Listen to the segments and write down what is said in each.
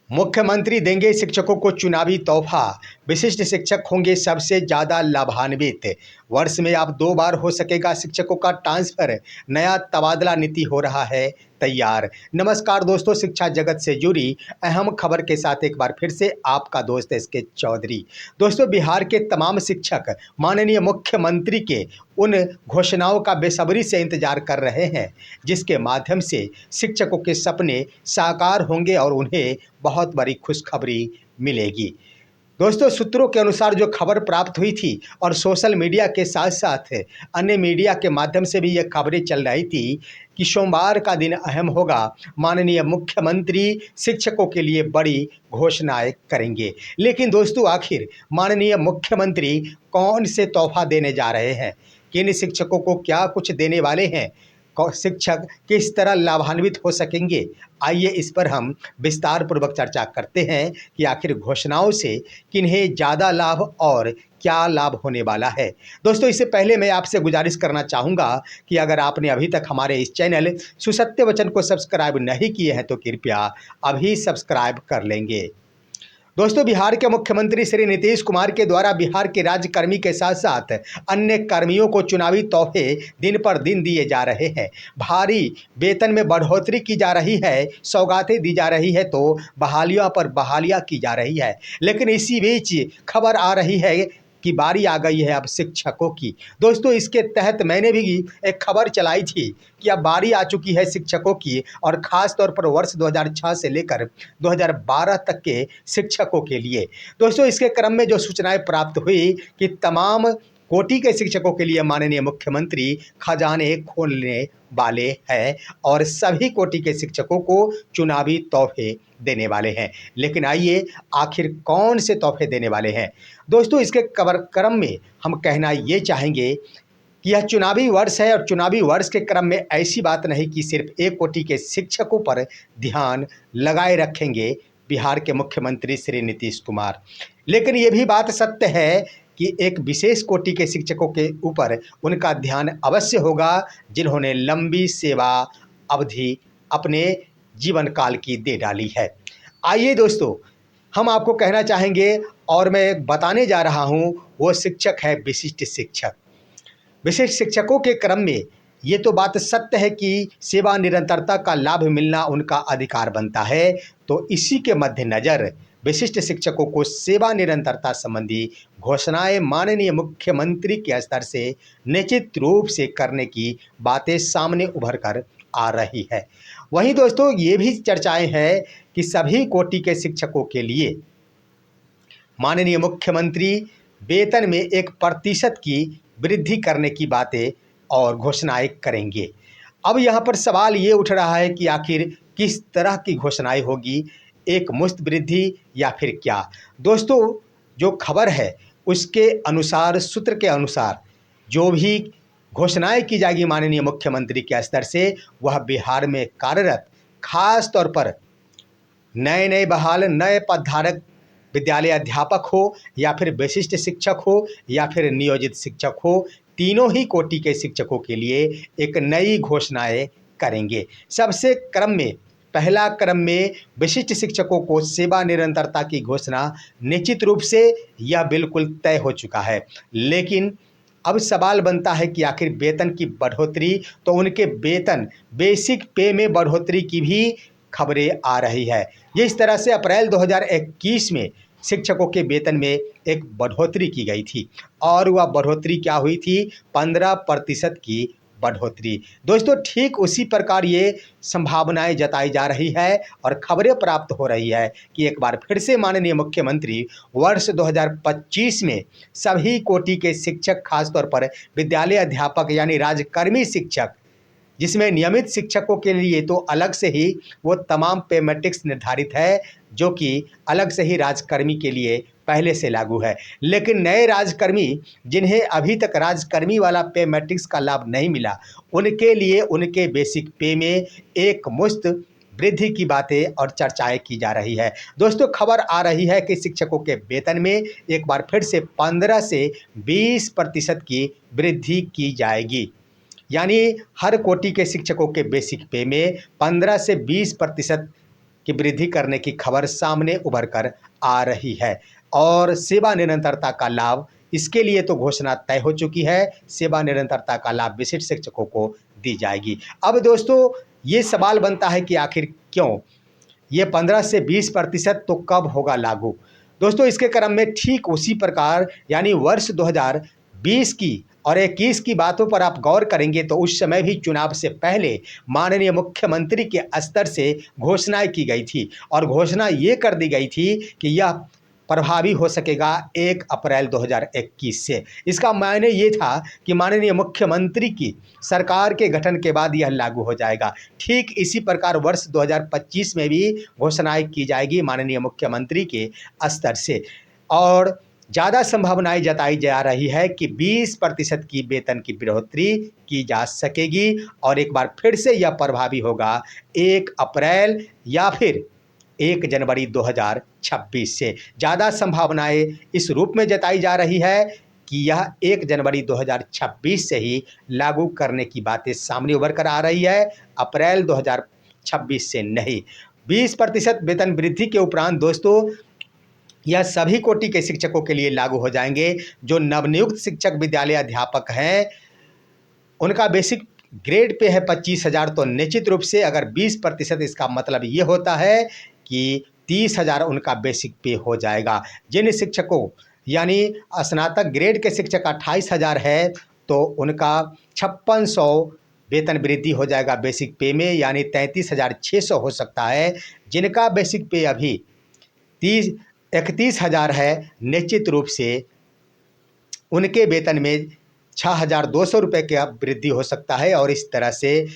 मुख्यमंत्री देंगे शिक्षकों को चुनावी तोहफा। विशिष्ट शिक्षक होंगे सबसे ज्यादा लाभान्वित। वर्ष में अब 2 बार हो सकेगा शिक्षकों का ट्रांसफर। नया तबादला नीति हो रहा है तैयार। नमस्कार दोस्तों, शिक्षा जगत से जुड़ी अहम खबर के साथ एक बार फिर से आपका दोस्त एसके चौधरी। दोस्तों, बिहार के तमाम शिक्षक माननीय मुख्यमंत्री के उन घोषणाओं का बेसब्री से इंतजार कर रहे हैं जिसके माध्यम से शिक्षकों के सपने साकार होंगे और उन्हें बहुत बड़ी खुशखबरी मिलेगी। दोस्तों, सूत्रों के अनुसार जो खबर प्राप्त हुई थी और सोशल मीडिया के साथ साथ अन्य मीडिया के माध्यम से भी ये खबरें चल रही थी कि सोमवार का दिन अहम होगा। माननीय मुख्यमंत्री शिक्षकों के लिए बड़ी घोषणाएं करेंगे। लेकिन दोस्तों, आखिर माननीय मुख्यमंत्री कौन से तोहफा देने जा रहे हैं? किन शिक्षकों को क्या कुछ देने वाले हैं? शिक्षक किस तरह लाभान्वित हो सकेंगे? आइए इस पर हम विस्तार पूर्वक चर्चा करते हैं कि आखिर घोषणाओं से किन्हें ज़्यादा लाभ और क्या लाभ होने वाला है। दोस्तों, इससे पहले मैं आपसे गुजारिश करना चाहूँगा कि अगर आपने अभी तक हमारे इस चैनल सुसत्य वचन को सब्सक्राइब नहीं किए हैं तो कृपया अभी सब्सक्राइब कर लेंगे। दोस्तों, बिहार के मुख्यमंत्री श्री नीतीश कुमार के द्वारा बिहार के राज्यकर्मी के साथ साथ अन्य कर्मियों को चुनावी तोहफे दिन पर दिन दिए जा रहे हैं। भारी वेतन में बढ़ोतरी की जा रही है, सौगातें दी जा रही है, तो बहालियों पर बहालियां की जा रही है। लेकिन इसी बीच खबर आ रही है कि बारी आ गई है अब शिक्षकों की। दोस्तों, इसके तहत मैंने भी एक खबर चलाई थी कि अब बारी आ चुकी है शिक्षकों की, और ख़ास तौर पर वर्ष 2006 से लेकर 2012 तक के शिक्षकों के लिए। दोस्तों, इसके क्रम में जो सूचनाएं प्राप्त हुई कि तमाम कोटि के शिक्षकों के लिए माननीय मुख्यमंत्री खजाने खोलने वाले हैं और सभी कोटि के शिक्षकों को चुनावी तोहफे देने वाले हैं। लेकिन आइए, आखिर कौन से तोहफे देने वाले हैं? दोस्तों, इसके क्रम में हम कहना ये चाहेंगे कि यह चुनावी वर्ष है और चुनावी वर्ष के क्रम में ऐसी बात नहीं कि सिर्फ एक कोटि के शिक्षकों पर ध्यान लगाए रखेंगे बिहार के मुख्यमंत्री श्री नीतीश कुमार। लेकिन ये भी बात सत्य है कि एक विशेष कोटि के शिक्षकों के ऊपर उनका ध्यान अवश्य होगा जिन्होंने लंबी सेवा अवधि अपने जीवन काल की दे डाली है। आइए दोस्तों, हम आपको कहना चाहेंगे और मैं बताने जा रहा हूँ, वो शिक्षक है विशिष्ट शिक्षक। विशिष्ट शिक्षकों के क्रम में ये तो बात सत्य है कि सेवा निरंतरता का लाभ मिलना उनका अधिकार बनता है। तो इसी के मद्देनज़र विशिष्ट शिक्षकों को सेवा निरंतरता संबंधी घोषणाएं माननीय मुख्यमंत्री के स्तर से निश्चित रूप से करने की बातें सामने उभर कर आ रही है। वहीं दोस्तों, ये भी चर्चाएं हैं कि सभी कोटि के शिक्षकों के लिए माननीय मुख्यमंत्री वेतन में 1% की वृद्धि करने की बातें और घोषणाएं करेंगे। अब यहाँ पर सवाल ये उठ रहा है कि आखिर किस तरह की घोषणाएं होगी, एक मुश्त वृद्धि या फिर क्या? दोस्तों, जो खबर है उसके अनुसार, सूत्र के अनुसार जो भी घोषणाएं की जाएगी माननीय मुख्यमंत्री के स्तर से, वह बिहार में कार्यरत खास तौर पर नए बहाल नए पदधारक विद्यालय अध्यापक हो या फिर विशिष्ट शिक्षक हो या फिर नियोजित शिक्षक हो, तीनों ही कोटि के शिक्षकों के लिए एक नई घोषणाएं करेंगे। सबसे क्रम में पहला क्रम में विशिष्ट शिक्षकों को सेवा निरंतरता की घोषणा निश्चित रूप से यह बिल्कुल तय हो चुका है। लेकिन अब सवाल बनता है कि आखिर वेतन की बढ़ोतरी, तो उनके वेतन बेसिक पे में बढ़ोतरी की भी खबरें आ रही है। जिस तरह से अप्रैल 2021 में शिक्षकों के वेतन में एक बढ़ोतरी की गई थी और वह बढ़ोतरी क्या हुई थी? 15% की बढ़ोतरी। दोस्तों, ठीक उसी प्रकार ये संभावनाएं जताई जा रही है और खबरें प्राप्त हो रही है कि एक बार फिर से माननीय मुख्यमंत्री वर्ष 2025 में सभी कोटि के शिक्षक, खासतौर पर विद्यालय अध्यापक यानी राज्यकर्मी शिक्षक, जिसमें नियमित शिक्षकों के लिए तो अलग से ही वो तमाम पे मैट्रिक्स निर्धारित है जो कि अलग से ही राज्यकर्मी के लिए पहले से लागू है। लेकिन नए राज्यकर्मी जिन्हें अभी तक राज्यकर्मी वाला पे मैट्रिक्स का लाभ नहीं मिला, उनके लिए उनके बेसिक पे में एक मुश्त वृद्धि की बातें और चर्चाएं की जा रही है। दोस्तों, खबर आ रही है कि शिक्षकों के वेतन में एक बार फिर से 15 से 20% की वृद्धि की जाएगी। यानी हर कोटि के शिक्षकों के बेसिक पे में 15 से 20% की वृद्धि करने की खबर सामने उभर कर आ रही है और सेवा निरंतरता का लाभ इसके लिए तो घोषणा तय हो चुकी है। सेवा निरंतरता का लाभ विशिष्ट शिक्षकों को दी जाएगी। अब दोस्तों ये सवाल बनता है कि आखिर क्यों ये 15 से 20% तो कब होगा लागू। दोस्तों इसके क्रम में ठीक उसी प्रकार यानी वर्ष 2020 की और 21 की बातों पर आप गौर करेंगे तो उस समय भी चुनाव से पहले माननीय मुख्यमंत्री के स्तर से घोषणाएं की गई थी और घोषणा ये कर दी गई थी कि यह प्रभावी हो सकेगा 1 अप्रैल 2021 से। इसका मायने ये था कि माननीय मुख्यमंत्री की सरकार के गठन के बाद यह लागू हो जाएगा। ठीक इसी प्रकार वर्ष 2025 में भी घोषणाएं की जाएगी माननीय मुख्यमंत्री के स्तर से और ज़्यादा संभावनाएं जताई जा रही है कि 20% की वेतन की बढ़ोतरी की जा सकेगी और एक बार फिर से यह प्रभावी होगा 1 अप्रैल या फिर 1 जनवरी 2026 से। ज़्यादा संभावनाएं इस रूप में जताई जा रही है कि यह 1 जनवरी 2026 से ही लागू करने की बातें सामने उभर कर आ रही है, अप्रैल 2026 से नहीं। 20% वेतन वृद्धि के उपरांत दोस्तों यह सभी कोटि के शिक्षकों के लिए लागू हो जाएंगे। जो नवनियुक्त शिक्षक विद्यालय अध्यापक हैं उनका बेसिक ग्रेड पे है 25,000, तो निश्चित रूप से अगर 20% इसका मतलब ये होता है कि 30,000 उनका बेसिक पे हो जाएगा। जिन शिक्षकों यानी स्नातक ग्रेड के शिक्षक 28,000 है तो उनका 5600 वेतन वृद्धि हो जाएगा बेसिक पे में, यानी 33,600 हो सकता है। जिनका बेसिक पे अभी 31,000 है निश्चित रूप से उनके वेतन में 6,200 रुपये का वृद्धि हो सकता है और इस तरह से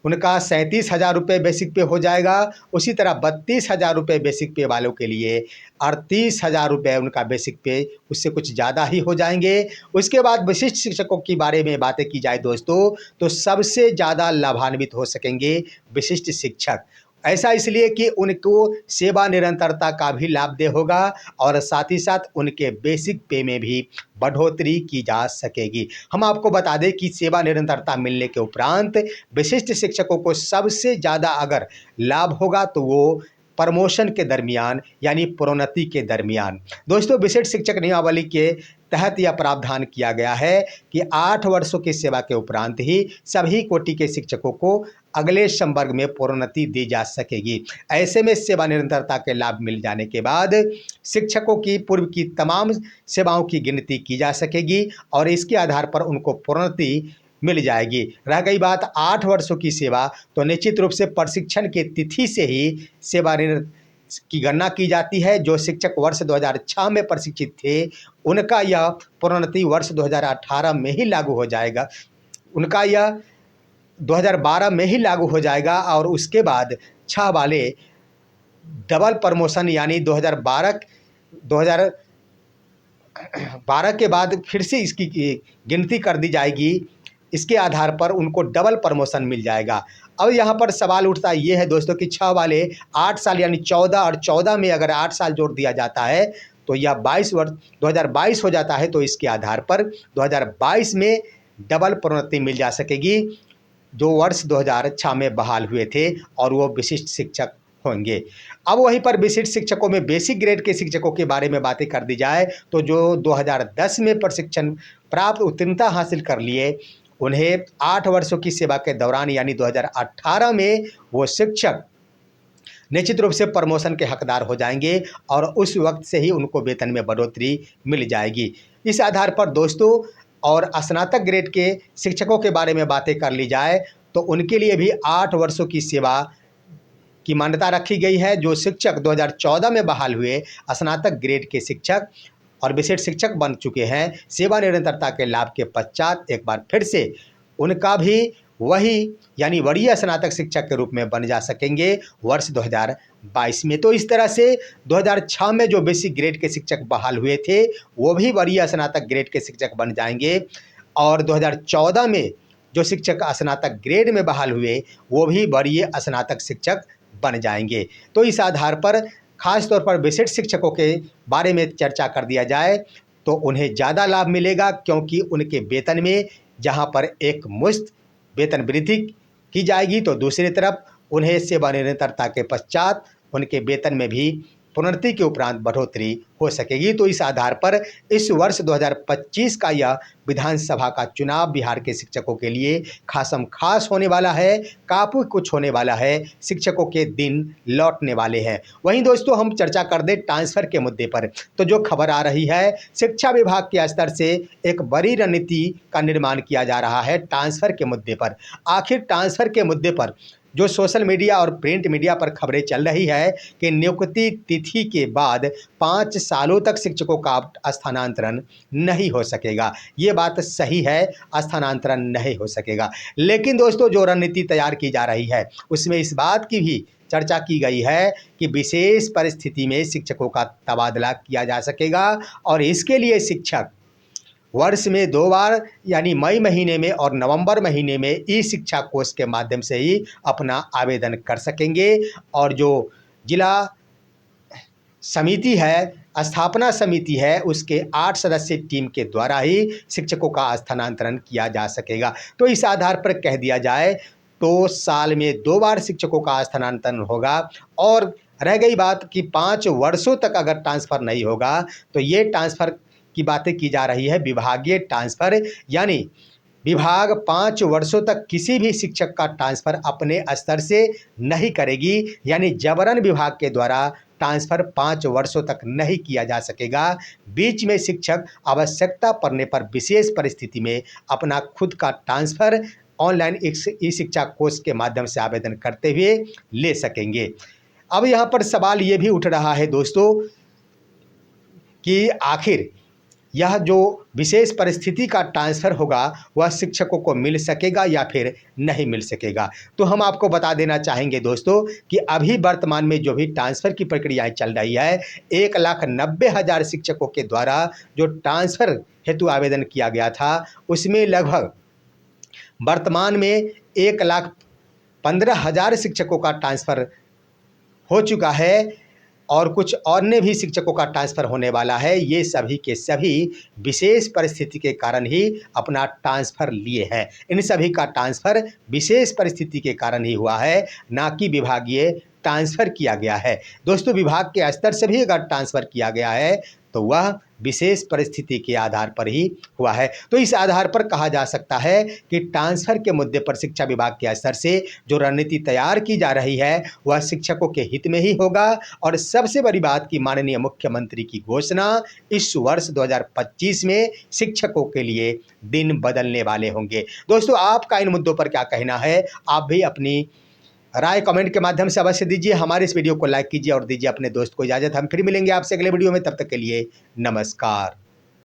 उनका 37,000 रुपये बेसिक पे हो जाएगा। उसी तरह 32,000 रुपये बेसिक पे वालों के लिए 38,000 रुपये उनका बेसिक पे उससे कुछ ज़्यादा ही हो जाएंगे। उसके बाद विशिष्ट शिक्षकों के बारे में बातें की जाए दोस्तों तो सबसे ज़्यादा लाभान्वित हो सकेंगे विशिष्ट शिक्षक। ऐसा इसलिए कि उनको सेवा निरंतरता का भी लाभ दे होगा और साथ ही साथ उनके बेसिक पे में भी बढ़ोतरी की जा सकेगी। हम आपको बता दें कि सेवा निरंतरता मिलने के उपरांत विशिष्ट शिक्षकों को सबसे ज़्यादा अगर लाभ होगा तो वो प्रमोशन के दरमियान यानी प्रोन्नति के दरमियान। दोस्तों विशिष्ट शिक्षक नियमावली के तहत यह प्रावधान किया गया है कि 8 वर्षों की सेवा के उपरांत ही सभी कोटि के शिक्षकों को अगले संवर्ग में प्रोन्नति दी जा सकेगी। ऐसे में सेवा निरंतरता के लाभ मिल जाने के बाद शिक्षकों की पूर्व की तमाम सेवाओं की गिनती की जा सकेगी और इसके आधार पर उनको प्रोन्नति मिल जाएगी। रह गई बात 8 वर्षों की सेवा, तो निश्चित रूप से प्रशिक्षण की तिथि से ही सेवा की गणना की जाती है। जो शिक्षक वर्ष 2006 में प्रशिक्षित थे उनका यह प्रोन्नति वर्ष 2018 में ही लागू हो जाएगा, उनका यह 2012 में ही लागू हो जाएगा और उसके बाद 6 वाले डबल प्रमोशन यानी 2012 के बाद फिर से इसकी गिनती कर दी जाएगी। इसके आधार पर उनको डबल प्रमोशन मिल जाएगा। अब यहाँ पर सवाल उठता ये है दोस्तों कि 6 वाले 8 साल यानी 14 और 14 में अगर 8 साल जोड़ दिया जाता है तो यह 22 वर्ष 2022 हो जाता है, तो इसके आधार पर 2022 में डबल प्रोन्नति मिल जा सकेगी जो वर्ष 2006 में बहाल हुए थे और वो विशिष्ट शिक्षक होंगे। अब वहीं पर विशिष्ट शिक्षकों में बेसिक ग्रेड के शिक्षकों के बारे में बातें कर दी जाए तो जो 2010 में प्रशिक्षण प्राप्त उत्तीर्णता हासिल कर लिए उन्हें 8 वर्षों की सेवा के दौरान यानी 2018 में वो शिक्षक निश्चित रूप से प्रमोशन के हकदार हो जाएंगे और उस वक्त से ही उनको वेतन में बढ़ोतरी मिल जाएगी। इस आधार पर दोस्तों और स्नातक ग्रेड के शिक्षकों के बारे में बातें कर ली जाए तो उनके लिए भी 8 वर्षों की सेवा की मान्यता रखी गई है। जो शिक्षक 2014 में बहाल हुए स्नातक ग्रेड के शिक्षक और विशिष्ट शिक्षक बन चुके हैं, सेवा निरंतरता के लाभ के पश्चात एक बार फिर से उनका भी वही यानी वरीय स्नातक शिक्षक के रूप में बन जा सकेंगे वर्ष 2022 में। तो इस तरह से 2006 में जो बेसिक ग्रेड के शिक्षक बहाल हुए थे वो भी वरीय स्नातक ग्रेड के शिक्षक बन जाएंगे और 2014 में जो शिक्षक स्नातक ग्रेड में बहाल हुए वो भी वरीय स्नातक शिक्षक बन जाएंगे। तो इस आधार पर खास तौर पर विशिष्ट शिक्षकों के बारे में चर्चा कर दिया जाए तो उन्हें ज़्यादा लाभ मिलेगा क्योंकि उनके वेतन में जहां पर एक मुश्त वेतन वृद्धि की जाएगी तो दूसरी तरफ उन्हें सेवा निरंतरता के पश्चात उनके वेतन में भी प्रोन्नति के उपरांत बढ़ोतरी हो सकेगी। तो इस आधार पर इस वर्ष 2025 का यह विधानसभा का चुनाव बिहार के शिक्षकों के लिए खासम खास होने वाला है। काफ़ी कुछ होने वाला है, शिक्षकों के दिन लौटने वाले हैं। वहीं दोस्तों हम चर्चा कर दें ट्रांसफ़र के मुद्दे पर, तो जो खबर आ रही है, शिक्षा विभाग के स्तर से एक बड़ी रणनीति का निर्माण किया जा रहा है ट्रांसफ़र के मुद्दे पर। आखिर ट्रांसफ़र के मुद्दे पर जो सोशल मीडिया और प्रिंट मीडिया पर खबरें चल रही है कि नियुक्ति तिथि के बाद 5 सालों तक शिक्षकों का स्थानांतरण नहीं हो सकेगा। ये बात सही है, स्थानांतरण नहीं हो सकेगा। लेकिन दोस्तों जो रणनीति तैयार की जा रही है उसमें इस बात की भी चर्चा की गई है कि विशेष परिस्थिति में शिक्षकों का तबादला किया जा सकेगा और इसके लिए शिक्षक वर्ष में 2 बार यानी मई महीने में और नवंबर महीने में ई शिक्षा कोष के माध्यम से ही अपना आवेदन कर सकेंगे। और जो जिला समिति है, स्थापना समिति है, उसके 8 सदस्यीय टीम के द्वारा ही शिक्षकों का स्थानांतरण किया जा सकेगा। तो इस आधार पर कह दिया जाए तो साल में 2 बार शिक्षकों का स्थानांतरण होगा। और रह गई बात कि 5 वर्षों तक अगर ट्रांसफ़र नहीं होगा तो ये ट्रांसफ़र की बातें की जा रही है विभागीय ट्रांसफ़र, यानी विभाग 5 वर्षों तक किसी भी शिक्षक का ट्रांसफ़र अपने स्तर से नहीं करेगी, यानी जबरन विभाग के द्वारा ट्रांसफ़र 5 वर्षों तक नहीं किया जा सकेगा। बीच में शिक्षक आवश्यकता पड़ने पर विशेष परिस्थिति में अपना खुद का ट्रांसफ़र ऑनलाइन ई शिक्षा कोष के माध्यम से आवेदन करते हुए ले सकेंगे। अब यहाँ पर सवाल ये भी उठ रहा है दोस्तों कि आखिर यह जो विशेष परिस्थिति का ट्रांसफ़र होगा वह शिक्षकों को मिल सकेगा या फिर नहीं मिल सकेगा। तो हम आपको बता देना चाहेंगे दोस्तों कि अभी वर्तमान में जो भी ट्रांसफ़र की प्रक्रियाएं चल रही है, 1,90,000 शिक्षकों के द्वारा जो ट्रांसफ़र हेतु आवेदन किया गया था उसमें लगभग वर्तमान में 1,15,000 शिक्षकों का ट्रांसफ़र हो चुका है और कुछ अन्य भी शिक्षकों का ट्रांसफ़र होने वाला है। ये सभी के सभी विशेष परिस्थिति के कारण ही अपना ट्रांसफ़र लिए हैं। इन सभी का ट्रांसफ़र विशेष परिस्थिति के कारण ही हुआ है, ना कि विभागीय ट्रांसफ़र किया गया है। दोस्तों विभाग के स्तर से भी अगर ट्रांसफ़र किया गया है तो वह विशेष परिस्थिति के आधार पर ही हुआ है। तो इस आधार पर कहा जा सकता है कि ट्रांसफ़र के मुद्दे पर शिक्षा विभाग के स्तर से जो रणनीति तैयार की जा रही है वह शिक्षकों के हित में ही होगा। और सबसे बड़ी बात कि माननीय मुख्यमंत्री की घोषणा इस वर्ष 2025 में शिक्षकों के लिए दिन बदलने वाले होंगे। दोस्तों आपका इन मुद्दों पर क्या कहना है? आप भी अपनी राय कमेंट के माध्यम से अवश्य दीजिए। हमारे इस वीडियो को लाइक कीजिए और दीजिए अपने दोस्त को इजाज़त। हम फिर मिलेंगे आपसे अगले वीडियो में, तब तक के लिए नमस्कार।